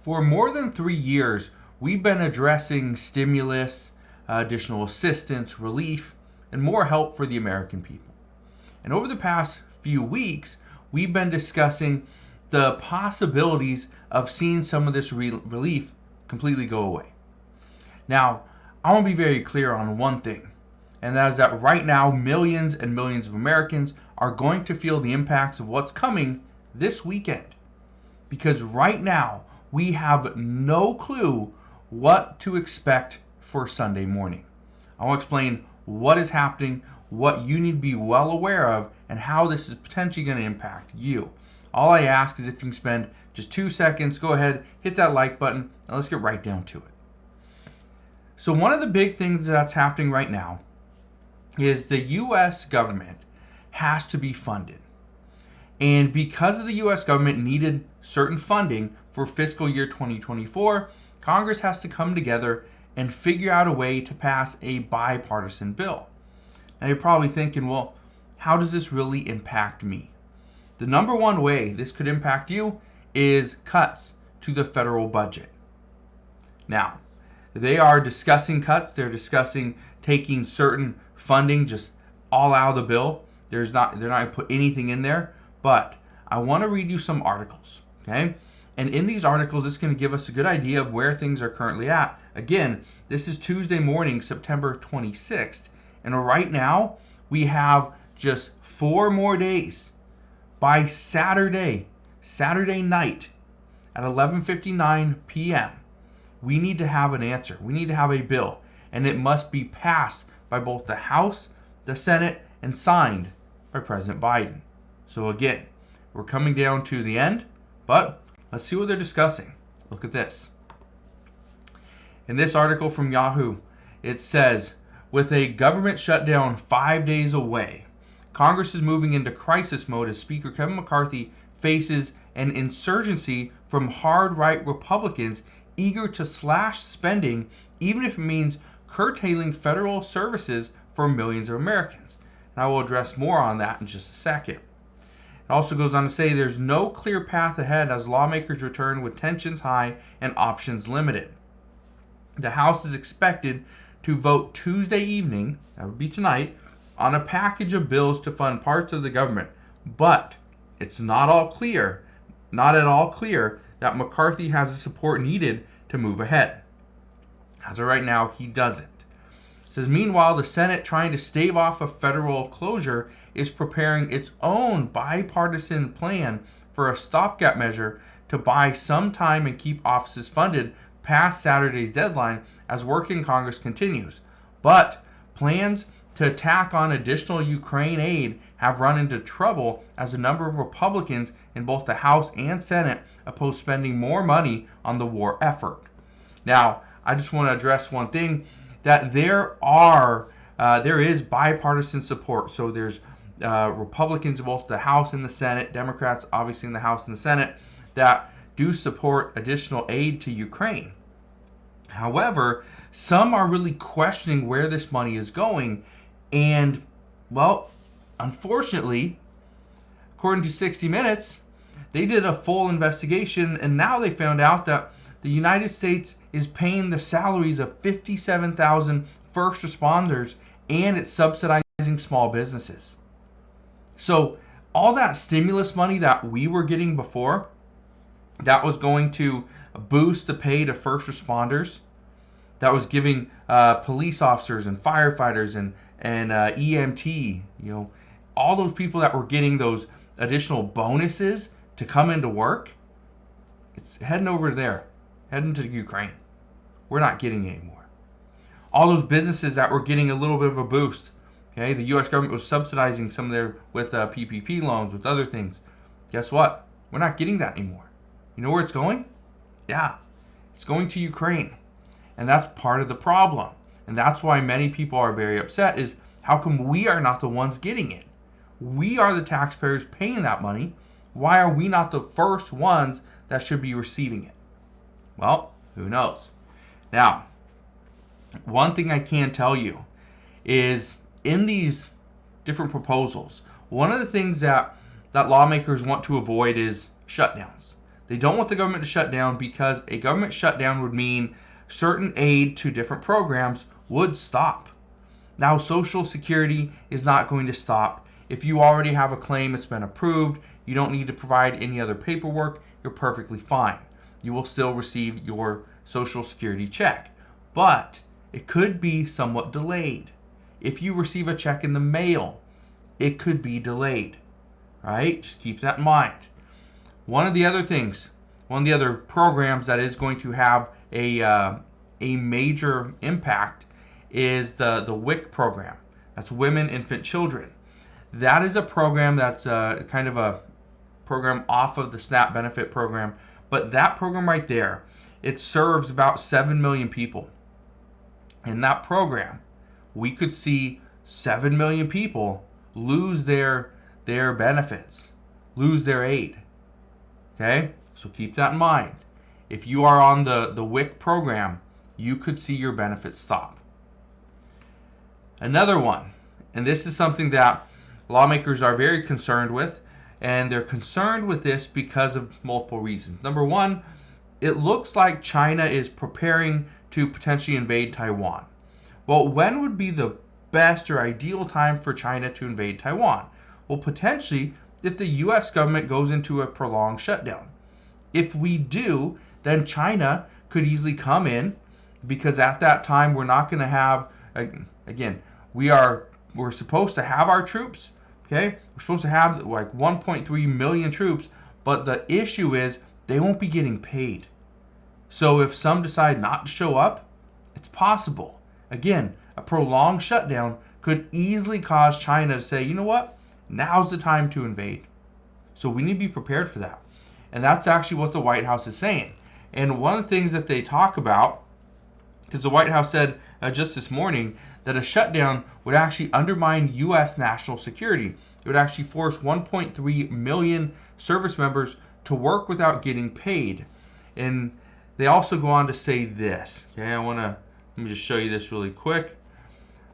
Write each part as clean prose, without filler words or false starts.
For more than 3 years, we've been addressing stimulus, additional assistance, relief, and more help for the American people. And over the past few weeks, we've been discussing the possibilities of seeing some of this relief completely go away. Now, I want to be very clear on one thing, and that is that right now, millions and millions of Americans are going to feel the impacts of what's coming this weekend. Because right now, we have no clue what to expect for Sunday morning. I will explain what is happening, what you need to be well aware of, and how this is potentially going to impact you. All I ask is if you can spend just 2 seconds, go ahead, hit that like button, and let's get right down to it. So one of the big things that's happening right now is the U.S. government has to be funded. And because of the U.S. government needed certain funding for fiscal year 2024, Congress has to come together and figure out a way to pass a bipartisan bill. Now you're probably thinking, well, how does this really impact me? The number one way this could impact you is cuts to the federal budget. Now, they are discussing cuts. They're discussing taking certain funding just all out of the bill. They're not going to put anything in there. But I want to read you some articles, okay? And in these articles, it's going to give us a good idea of where things are currently at. Again, this is Tuesday morning, September 26th. And right now, we have just 4 more days. By Saturday night at 11:59 p.m., we need to have an answer. We need to have a bill. And it must be passed by both the House, the Senate, and signed by President Biden. So again, we're coming down to the end, but let's see what they're discussing. Look at this. In this article from Yahoo, it says, with a government shutdown 5 days away, Congress is moving into crisis mode as Speaker Kevin McCarthy faces an insurgency from hard-right Republicans eager to slash spending, even if it means curtailing federal services for millions of Americans. And I will address more on that in just a second. It also goes on to say there's no clear path ahead as lawmakers return with tensions high and options limited. The House is expected to vote Tuesday evening, that would be tonight, on a package of bills to fund parts of the government. But it's not at all clear that McCarthy has the support needed to move ahead. As of right now, he doesn't. It says, meanwhile, the Senate, trying to stave off a federal closure, is preparing its own bipartisan plan for a stopgap measure to buy some time and keep offices funded past Saturday's deadline as work in Congress continues. But plans to tack on additional Ukraine aid have run into trouble as a number of Republicans in both the House and Senate oppose spending more money on the war effort. Now, I just want to address one thing, that there is bipartisan support. So there's Republicans in both the House and the Senate, Democrats obviously in the House and the Senate, that do support additional aid to Ukraine. However, some are really questioning where this money is going. And, well, unfortunately, according to 60 Minutes, they did a full investigation, and now they found out that the United States is paying the salaries of 57,000 first responders, and it's subsidizing small businesses. So all that stimulus money that we were getting before, that was going to boost the pay to first responders, that was giving police officers and firefighters and EMT, all those people that were getting those additional bonuses to come into work, it's heading over there, heading to Ukraine. We're not getting it anymore. All those businesses that were getting a little bit of a boost, okay, the U.S. government was subsidizing some of their with PPP loans, with other things. Guess what? We're not getting that anymore. You know where it's going? Yeah, it's going to Ukraine. And that's part of the problem. And that's why many people are very upset is, how come we are not the ones getting it? We are the taxpayers paying that money. Why are we not the first ones that should be receiving it? Well, who knows? Now, one thing I can tell you is in these different proposals, one of the things that lawmakers want to avoid is shutdowns. They don't want the government to shut down because a government shutdown would mean certain aid to different programs would stop. Now, Social Security is not going to stop. If you already have a claim that's been approved, you don't need to provide any other paperwork. You're perfectly fine. You will still receive your Social Security check. But it could be somewhat delayed. If you receive a check in the mail, it could be delayed. All right? Just keep that in mind. One of the other programs that is going to have a major impact is the WIC program. That's Women, Infant, Children. That is a program that's kind of a program off of the SNAP benefit program. But that program right there, it serves about 7 million people. In that program, we could see 7 million people lose their benefits, lose their aid. Okay? So keep that in mind. If you are on the WIC program, you could see your benefits stop. Another one, and this is something that lawmakers are very concerned with, and they're concerned with this because of multiple reasons. Number one, it looks like China is preparing to potentially invade Taiwan. Well, when would be the best or ideal time for China to invade Taiwan? Well, potentially if the U.S. government goes into a prolonged shutdown. If we do, then China could easily come in, because at that time we're not going to have, again, we're supposed to have our troops, okay? We're supposed to have like 1.3 million troops, but the issue is they won't be getting paid. So if some decide not to show up, it's possible. Again, a prolonged shutdown could easily cause China to say, you know what? Now's the time to invade. So we need to be prepared for that. And that's actually what the White House is saying. And one of the things that they talk about, because the White House said just this morning that a shutdown would actually undermine U.S. national security. It would actually force 1.3 million service members to work without getting paid. And they also go on to say this. Okay, let me just show you this really quick.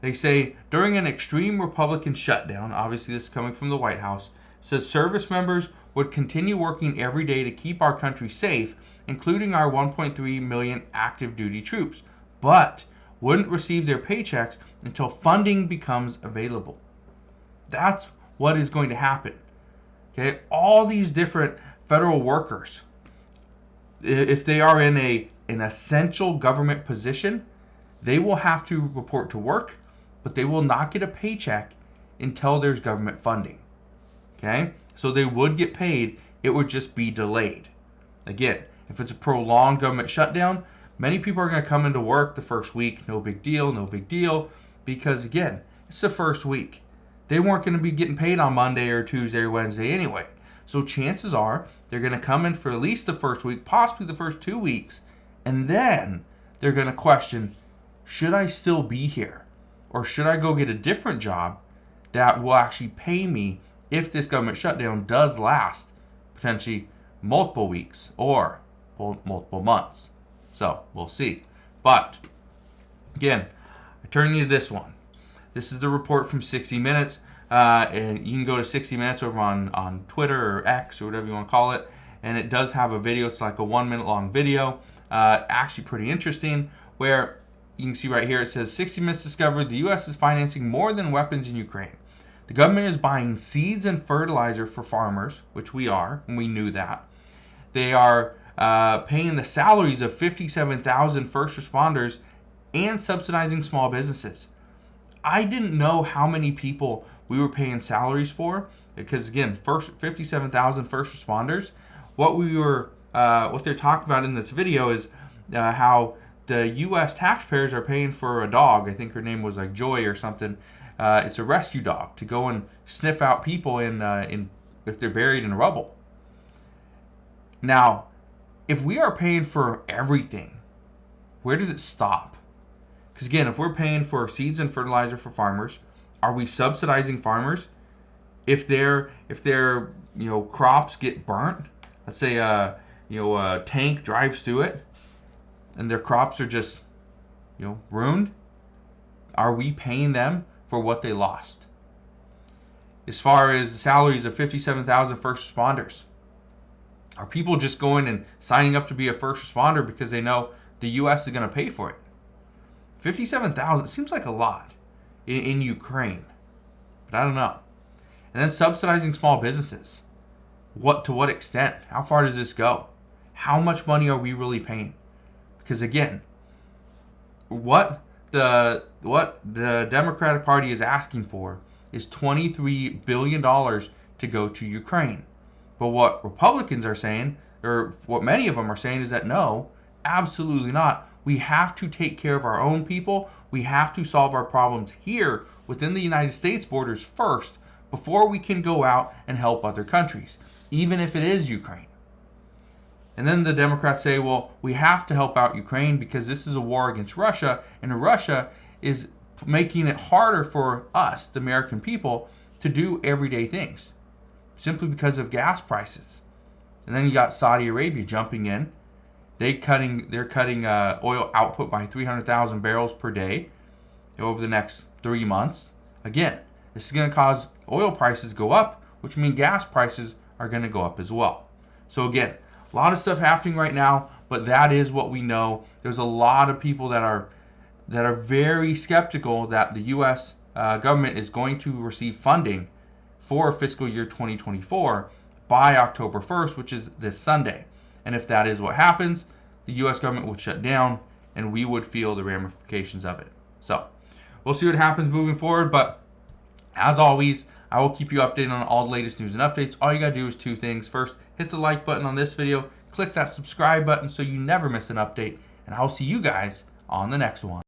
They say, during an extreme Republican shutdown, obviously this is coming from the White House, says service members would continue working every day to keep our country safe, including our 1.3 million active duty troops, but wouldn't receive their paychecks until funding becomes available. That's what is going to happen. Okay, all these different federal workers, if they are in an essential government position, they will have to report to work, but they will not get a paycheck until there's government funding. Okay? So they would get paid, it would just be delayed. Again, if it's a prolonged government shutdown, many people are going to come into work the first week, no big deal, because again, it's the first week. They weren't going to be getting paid on Monday or Tuesday or Wednesday anyway. So chances are they're going to come in for at least the first week, possibly the first 2 weeks, and then they're going to question, should I still be here? Or should I go get a different job that will actually pay me if this government shutdown does last potentially multiple weeks or multiple months? So we'll see. But again, I turn you to this one. This is the report from 60 Minutes. And you can go to 60 Minutes over on Twitter or X or whatever you want to call it. And it does have a video. It's like a 1 minute long video. Actually pretty interesting, where you can see right here, it says 60 Minutes discovered the U.S. is financing more than weapons in Ukraine. The government is buying seeds and fertilizer for farmers, which we are, and we knew that. They are paying the salaries of 57,000 first responders and subsidizing small businesses. I didn't know how many people we were paying salaries for, because again, 57,000 first responders. What they're talking about in this video is how the U.S. taxpayers are paying for a dog. I think her name was like Joy or something. It's a rescue dog to go and sniff out people in if they're buried in rubble. Now, if we are paying for everything, where does it stop? Because again, if we're paying for seeds and fertilizer for farmers, are we subsidizing farmers if their crops get burnt? Let's say a tank drives through it, and their crops are just ruined. Are we paying them for what they lost? As far as the salaries of 57,000 first responders, Are people just going and signing up to be a first responder because they know the U.S. is going to pay for it? 57,000 seems like a lot in Ukraine, but I don't know. And then subsidizing small businesses. To what extent? How far does this go? How much money are we really paying? Because again, what the Democratic Party is asking for is $23 billion to go to Ukraine. But what Republicans are saying, or what many of them are saying, is that no, absolutely not. We have to take care of our own people. We have to solve our problems here within the United States borders first before we can go out and help other countries, even if it is Ukraine. And then the Democrats say, well, we have to help out Ukraine because this is a war against Russia, and Russia is making it harder for us, the American people, to do everyday things simply because of gas prices. And then you got Saudi Arabia jumping in. They're cutting oil output by 300,000 barrels per day over the next 3 months. Again, this is going to cause oil prices to go up, which means gas prices are going to go up as well. So again, a lot of stuff happening right now, but that is what we know. There's a lot of people that are very skeptical that the U.S. Government is going to receive funding for fiscal year 2024 by October 1st, which is this Sunday. And if that is what happens, the U.S. government would shut down and we would feel the ramifications of it. So we'll see what happens moving forward. But as always, I will keep you updated on all the latest news and updates. All you got to do is 2 things. First, hit the like button on this video. Click that subscribe button so you never miss an update. And I'll see you guys on the next one.